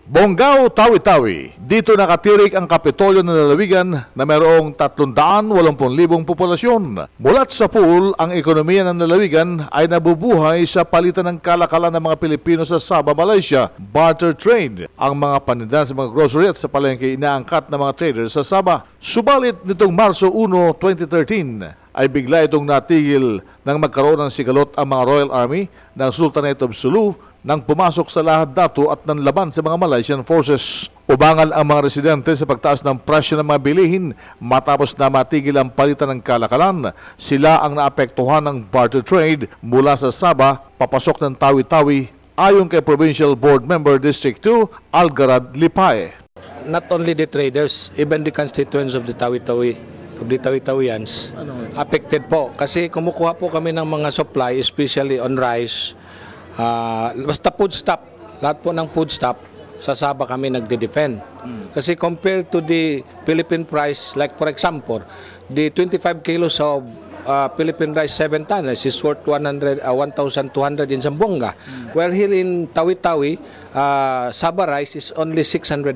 Bonggao, Tawi-Tawi. Dito nakatirik ang Kapitolyo ng lalawigan na mayroong 380,000 populasyon. Mulat sa pool, ang ekonomiya ng lalawigan ay nabubuhay sa palitan ng kalakalan ng mga Pilipino sa Sabah, Malaysia, barter trade. Ang mga panindahan sa mga grocery at sa palengke inaangkat ng mga traders sa Sabah. Subalit nitong Marso 1, 2013, ay bigla itong natigil nang magkaroon ng sigalot ang mga Royal Army ng Sultanate of Sulu nang pumasok sa Lahad Datu at nanlaban sa mga Malaysian forces. Ubangal ang mga residente sa pagtaas ng presyo ng mga bilihin matapos na matigil ang palitan ng kalakalan. Sila ang naapektuhan ng barter trade mula sa Sabah papasok ng Tawi-Tawi ayon kay Provincial Board Member District 2 Algarad Lipay. Not only the traders, even the constituents of the Tawi-Tawi, of the Tawi-Tawians, affected po. Kasi kumukuha po kami ng mga supply, especially on rice, basta food stop, lahat po ng food stop, sa Sabah kami nagde-defend. Kasi compared to the Philippine price, like for example, the 25 kilos of Philippine rice 7 tons is worth 1,200 in Zamboanga. While here in Tawi-Tawi, Sabah rice is only 690.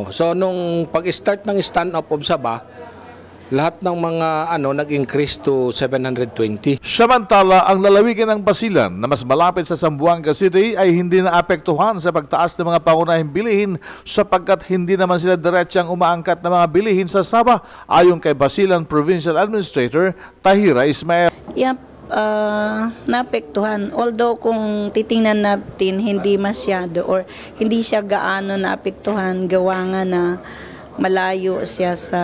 So nung pag-start ng stand-up of Sabah, lahat ng mga nag-increase to 720. Samantala, ang lalawigan ng Basilan na mas malapit sa Zamboanga City ay hindi naapektuhan sa pagtaas ng mga pangunahing bilihin sapagkat hindi naman sila diretsyang umaangkat ng mga bilihin sa Sabah ayon kay Basilan Provincial Administrator Tahira Ismael. Yep. Naapektuhan. Although kung titingnan natin hindi masyado or hindi siya gaano naapektuhan gawa nga na malayo siya sa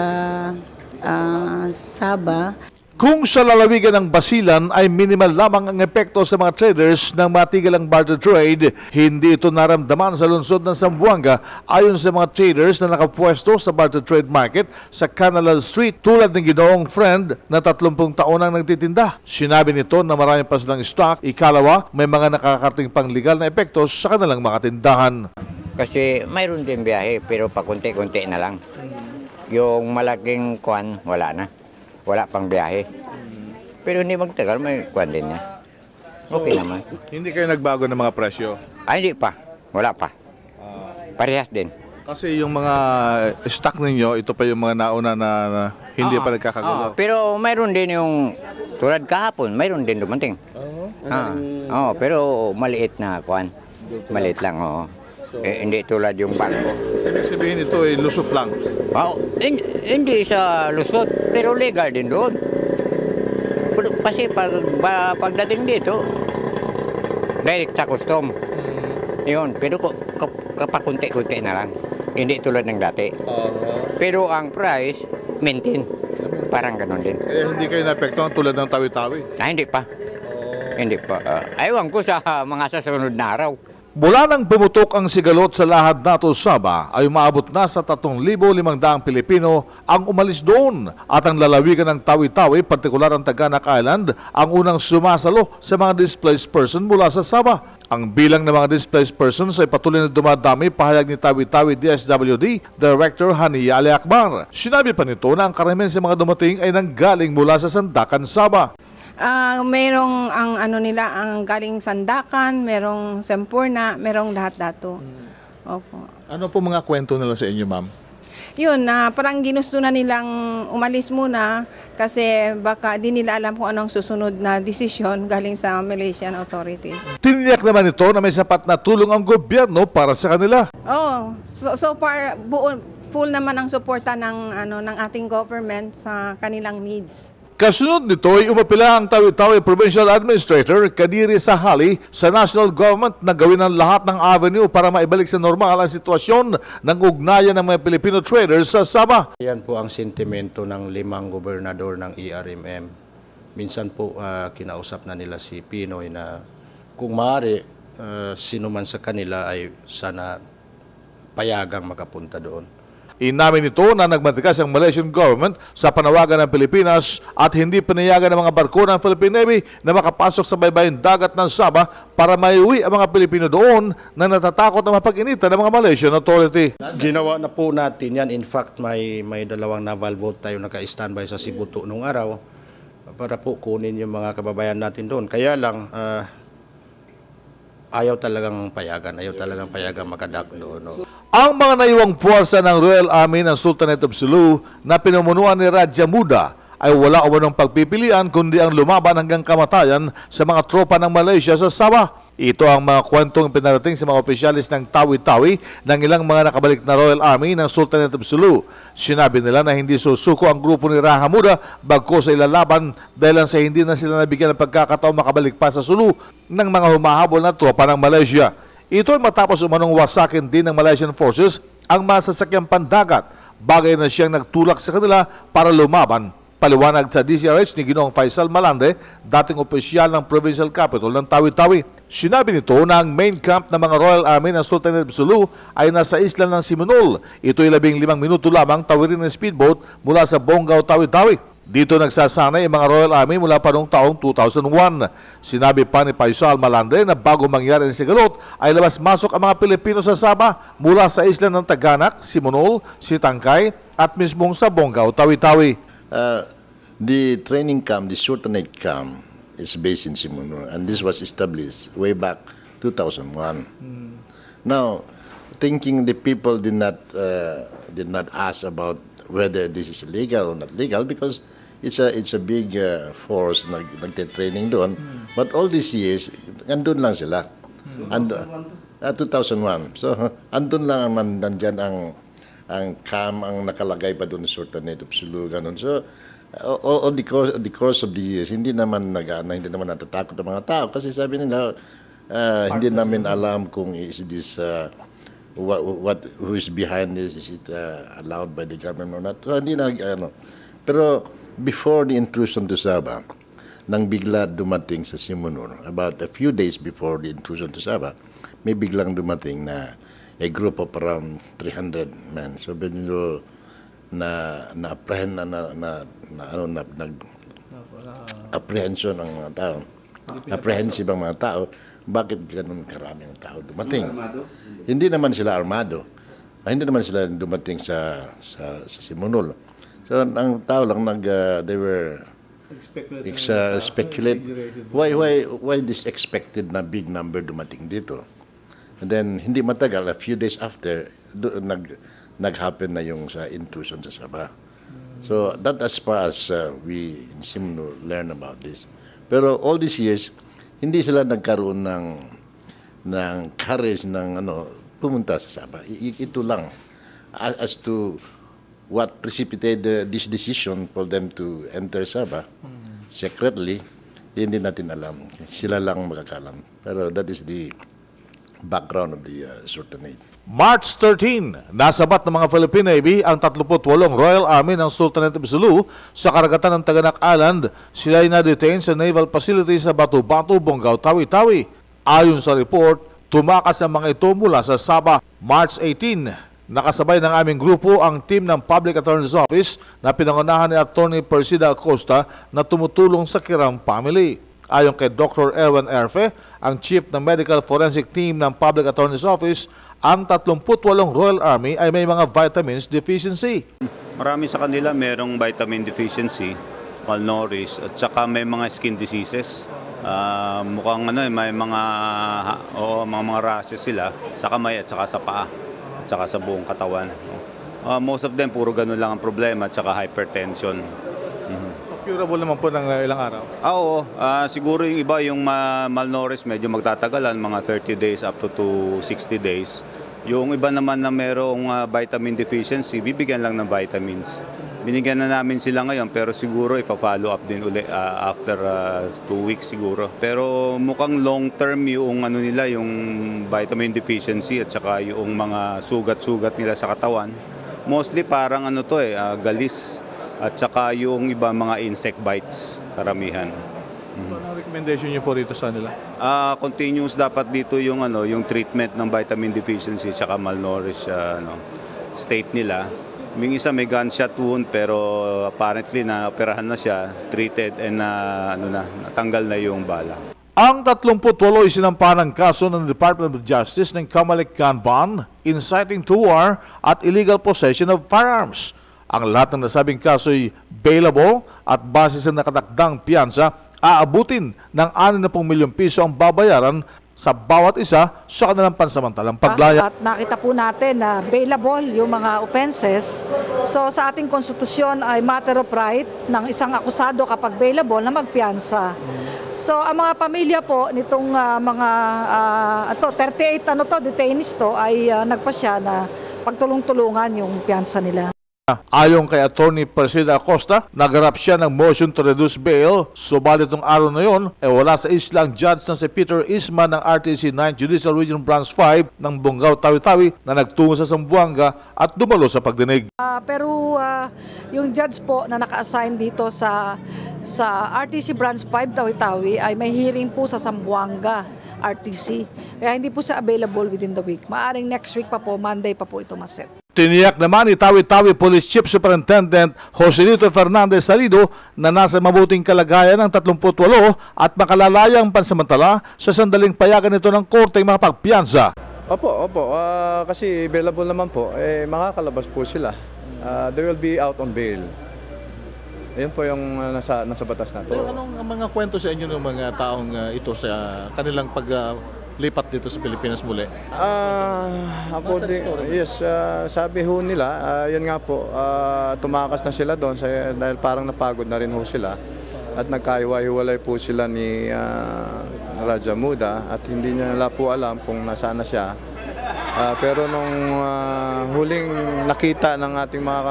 Sabah. Kung sa lalawigan ng Basilan ay minimal lamang ang epekto sa mga traders ng matigil ang barter trade, hindi ito naramdaman sa lungsod ng Zamboanga ayon sa mga traders na nakapwesto sa barter trade market sa Canalal Street tulad ng Ginoong Friend na 30 taon nang nagtitinda. Sinabi nito na marami pa silang stock, ikalawa may mga nakakarating pang legal na epekto sa kanilang mga tindahan. Kasi mayroon din biyahe pero pakunti-kunti na lang. Yung malaking kwan, wala na. Wala pang biyahe. Pero hindi magtagal, may kwan din niya. Okay naman. Hindi kayo nagbago ng mga presyo? Ay, hindi pa. Wala pa. Parehas din. Kasi yung mga stock ninyo, ito pa yung mga nauna na hindi pa nagkakagulo. Pero mayroon din yung, tulad kahapon, mayroon din dumating. Pero maliit na kwan. Maliit lang, oo. Hindi tulad yung bangko. Ibig sabihin ito ay lusot lang? Hindi sa lusot, pero legal din doon. Kasi pagdating dito, direct sa custom. Yun, pero kapakunti-kunti na lang. Hindi tulad ng dati. Pero ang price, maintain. Parang ganun din. Hindi kayo naapektuhan tulad ng Tawi-Tawi? Hindi pa. Hindi pa. Ewan ko sa mga sasunod na araw. Mula nang pumutok ang sigalot sa Lahad Datu, Sabah ay umaabot na sa 3,500 Pilipino ang umalis doon at ang lalawigan ng Tawi-Tawi, partikular ang Taganak Island, ang unang sumasalo sa mga displaced person mula sa Sabah. Ang bilang ng mga displaced persons ay patuloy na dumadami, pahayag ni Tawi-Tawi DSWD Director Hania Ali Akbar. Sinabi pa nito na ang karamihan sa mga dumating ay nanggaling mula sa Sandakan, Sabah. Merong ang galing Sandakan, merong Sempurna, merong lahat dato. Opo. Ano po mga kwento nila sa inyo, ma'am? Yun, parang ginusto na nilang umalis muna kasi baka di nila alam kung anong susunod na desisyon galing sa Malaysian authorities. Tiniyak naman ito na may sapat na tulong ang gobyerno para sa kanila. So far full naman ang suporta ng ating government sa kanilang needs. Kasunod nito ay umapila ang Tawi-Tawi Provincial Administrator Kadiri Sahali sa national government na gawin ang lahat ng avenue para maibalik sa normal ang sitwasyon ng ugnayan ng mga Filipino traders sa Sabah. Yan po ang sentimento ng 5 gobernador ng ERMM. Minsan po kinausap na nila si Pinoy na kung maaari sino man sa kanila ay sana payagang makapunta doon. Inamin nito na nagmatigas ang Malaysian government sa panawagan ng Pilipinas at hindi pinayagan ng mga barko ng Philippine Navy na makapasok sa baybayin dagat ng Sabah para maiuwi ang mga Pilipino doon na natatakot na mapag-initan ng mga Malaysian authority. Ginawa na po natin yan. In fact, may 2 naval boat tayo naka-standby sa Sibuto nung araw para po kunin yung mga kababayan natin doon. Kaya lang, ayaw talagang payagan makadak doon. No? Ang mga naiwang puwersa ng Royal Army ng Sultanate of Sulu na pinumunuan ni Raja Muda ay wala umanong pagpipilian kundi ang lumaban hanggang kamatayan sa mga tropa ng Malaysia sa Sabah. Ito ang mga kwentong pinarating sa mga opisyalis ng Tawi-Tawi ng ilang mga nakabalik na Royal Army ng Sultanate of Sulu. Sinabi nila na hindi susuko ang grupo ni Raja Muda bagkus sa ilalaban dahil sa hindi na sila nabigyan ng pagkakataon makabalik pa sa Sulu ng mga humahabol na tropa ng Malaysia. Ito ay matapos umanong wasakin din ng Malaysian Forces ang masasakyang pandagat, bagay na siyang nagtulak sa kanila para lumaban. Paliwanag sa DCRH ni Ginoong Faisal Malande, dating opisyal ng Provincial Capital ng Tawi-Tawi. Sinabi nito na ang main camp ng mga Royal Army ng Sultanate of Sulu ay nasa isla ng Simunul. Ito ay 15 minuto lamang tawirin ng speedboat mula sa Bonggao, Tawi-Tawi. Dito nagsasanay ang mga Royal Army mula pa noong taong 2001. Sinabi pa ni Faisal Malande na bago mangyari ang sigalot ay labas-masok ang mga Pilipino sa Sabah mula sa isla ng Taganak, Simunul, Sitangkay at mismong sa Bonggao, Tawi-Tawi. The training camp, the Sultanate camp, is based in Simunul, and this was established way back 2001. Now, thinking the people did not ask about whether this is legal or not legal, because it's a big force nagte-training doon. But all these years, andun lang sila. 2001. So, andun lang nandyan ang camp, ang nakalagay pa doon sa Sultanate of Sulu, ganun. So, all the course of the years, hindi naman natatakot ang mga tao kasi sabi nila, hindi namin alam kung is this, who is behind this, is it allowed by the government or not. So, hindi pero before the intrusion to Sabah, nang bigla dumating sa Simunul, about a few days before the intrusion to Sabah, may biglang dumating na a group of around 300 men. So, medyo na-apprehend apprehension ng mga tao. Apprehensive ang mga tao. Bakit ganun karami ng tao dumating? Hindi naman sila armado. Hindi naman sila dumating sa Simunul. So, ang tao lang they were speculate why this expected na big number dumating dito. And then, hindi matagal, a few days after, nag-happen na yung sa intrusion sa Sabah. So, that as far as we in Simunul learn about this. Pero all these years, hindi sila nagkaroon ng courage ng pumunta sa Sabah. Ito lang. As to what precipitated this decision for them to enter Sabah, secretly, hindi natin alam. Sila lang makakalam. Pero that is the background of the Sultanate. March 13, nasabat ng mga Philippine Navy ang 38 Royal Army ng Sultanate of Sulu sa karagatan ng Taganak Island. Sila ay na-detain sa naval facility sa Batu-Batu, Bonggao, Tawi-Tawi. Ayon sa report, tumakas ang mga ito mula sa Sabah. March 18, nakasabay ng aming grupo ang team ng Public Attorney's Office na pinangunahan ni Attorney Persida Acosta na tumutulong sa Kiram family. Ayon kay Dr. Erwin Erfe, ang Chief ng Medical Forensic Team ng Public Attorney's Office, ang 38 Royal Army ay may mga vitamins deficiency. Marami sa kanila merong vitamin deficiency, malnourished, at saka may mga skin diseases. Mukhang may mga rashes sila sa kamay at saka sa paa at saka sa buong katawan. Most of them puro ganun lang ang problema at saka hypertension. Curable naman po ng ilang araw? Oo. Siguro yung iba, yung malnourished, medyo magtatagalan, mga 30 days up to 60 days. Yung iba naman na merong vitamin deficiency, bibigyan lang ng vitamins. Binigyan na namin sila ngayon, pero siguro ipa-follow up din uli after 2 weeks siguro. Pero mukhang long term yung nila, yung vitamin deficiency at saka yung mga sugat-sugat nila sa katawan. Mostly parang galis. At saka yung iba mga insect bites, karamihan. So, ang recommendation niyo po rito sa nila? Continuous dapat dito yung treatment ng vitamin deficiency at saka malnourished state nila. Yung isa may gunshot wound pero apparently na-operahan na siya, treated and natanggal na yung bala. Ang 38 sinampahan ng kaso ng Department of Justice ng Kamalik Kanban, inciting to war at illegal possession of firearms. Ang lahat ng nasabing kaso ay bailable at base sa nakatakdang piyansa, aabutin ng 60 milyong piso ang babayaran sa bawat isa sa kanilang pansamantalang paglaya. At nakita po natin na bailable yung mga offenses. So sa ating konstitusyon ay matter of right ng isang akusado kapag bailable na magpiyansa. So ang mga pamilya po nitong mga 38 detainees to ay nagpasya na pagtulong-tulungan yung piyansa nila. Ayon kay Attorney Persida Acosta, nagarap siya ng motion to reduce bail. Subalit nung araw na yon, wala sa isla ang judge na si Peter Isma ng RTC 9 Judicial Region Branch 5 ng Bungaw, Tawi-Tawi na nagtungo sa Zamboanga at dumalo sa pagdinig. Pero yung judge po na naka-assign dito sa RTC Branch 5 Tawi-Tawi ay may hearing po sa Zamboanga RTC. Kaya hindi po siya available within the week. Maaring next week pa po, Monday pa po ito maset. Tiniyak naman ni Tawi-Tawi Police Chief Superintendent Joselito Fernandez Salido na nasa mabuting kalagayan ng 38 at makalalayang pansamantala sa sandaling payagan nito ng korte mga pagpiyansa. Opo. Kasi available naman po, makakalabas po sila. They will be out on bail. Ayun po yung nasa batas na po. Pero anong mga kwento sa inyo ng mga taong ito sa kanilang paglipat dito sa Pilipinas muli? Sabi ho nila, yun nga po, tumakas na sila doon dahil parang napagod na rin ho sila. At nagkahiwa-hiwalay po sila ni Raja Muda at hindi nila po alam kung nasaan na siya. Pero nung huling nakita ng ating mga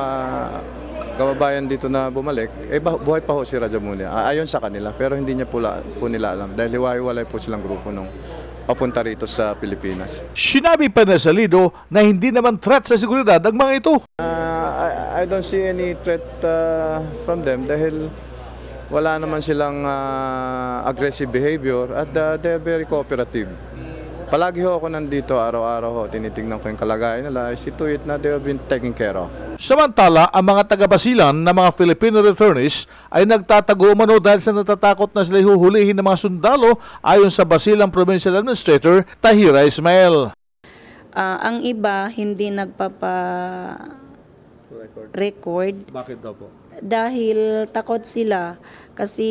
kababayan dito na bumalik, buhay pa ho si Raja Muda. Ayon sa kanila, pero hindi niya po nila alam dahil hiwa-hiwalay po silang grupo nung papunta rito sa Pilipinas. Sinabi pa na Salido na hindi naman threat sa seguridad ang mga ito. I don't see any threat from them dahil wala naman silang aggressive behavior at they're very cooperative. Palagi ho ako nandito, araw-araw ho, tinitingnan ko yung kalagayan nila, see to it na they have been taken care of. Samantala, ang mga taga-Basilan na mga Filipino returnees ay nagtatago umano dahil sa natatakot na sila huhulihin ng mga sundalo ayon sa Basilan Provincial Administrator Tahira Ismael. Ang iba hindi nagpapa-record. Bakit daw po? Dahil takot sila kasi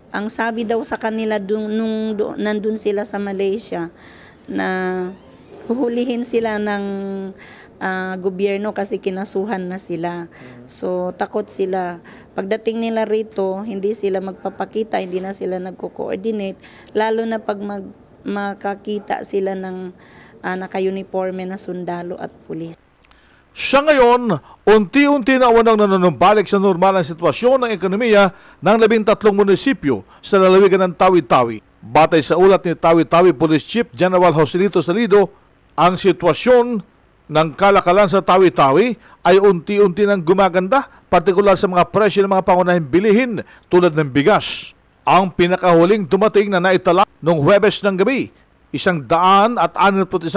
ang sabi daw sa kanila nung nandun sila sa Malaysia na huhulihin sila ng gobyerno kasi kinasuhan na sila. So takot sila. Pagdating nila rito, hindi sila magpapakita, hindi na sila nagko-coordinate, lalo na pag makakita sila ng naka-uniforme na sundalo at pulis. Sa ngayon, unti-unti na unang nanunumbalik sa normal ang sitwasyon ng ekonomiya ng 13 munisipyo sa lalawigan ng Tawi-Tawi. Batay sa ulat ni Tawi-Tawi Police Chief General Joselito Salido, ang sitwasyon ng kalakalan sa Tawi-Tawi ay unti-unti nang gumaganda, partikular sa mga presyo ng mga pangunahing bilihin tulad ng bigas. Ang pinakahuling dumating na naitala noong Huwebes ng gabi, 161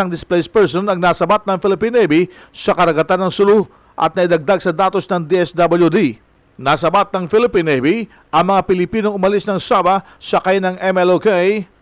displaced person ang nasabat ng Philippine Navy sa karagatan ng Sulu at naidagdag sa datos ng DSWD. Nasabat ng Philippine Navy ang mga Pilipinong umalis ng Sabah sakay ng MLOK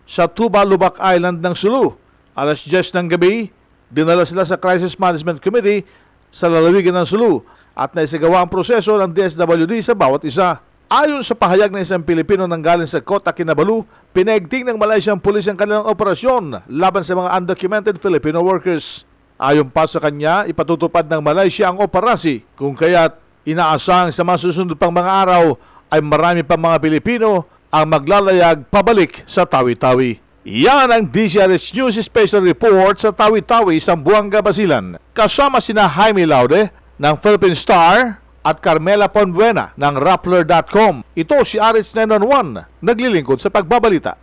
sa Tuba, Lubak Island ng Sulu. Alas 10 ng gabi, dinala sila sa Crisis Management Committee sa lalawigan ng Sulu at naisagawa ang proseso ng DSWD sa bawat isa. Ayon sa pahayag ng isang Pilipino nang galing sa Kota, Kinabalu, pinaigting ng Malaysian Police ang kanilang operasyon laban sa mga undocumented Filipino workers. Ayon pa sa kanya, ipatutupad ng Malaysia ang operasi, kung kaya't inaasang sa masusunod pang mga araw ay marami pang mga Pilipino ang maglalayag pabalik sa Tawi-Tawi. Yan ang DCRH News Special Report sa Tawi-Tawi, Zamboanga, Basilan. Kasama sina Jaime Laude ng Philippine Star at Carmela Ponbuena ng Rappler.com. Ito si RH911, naglilingkod sa pagbabalita.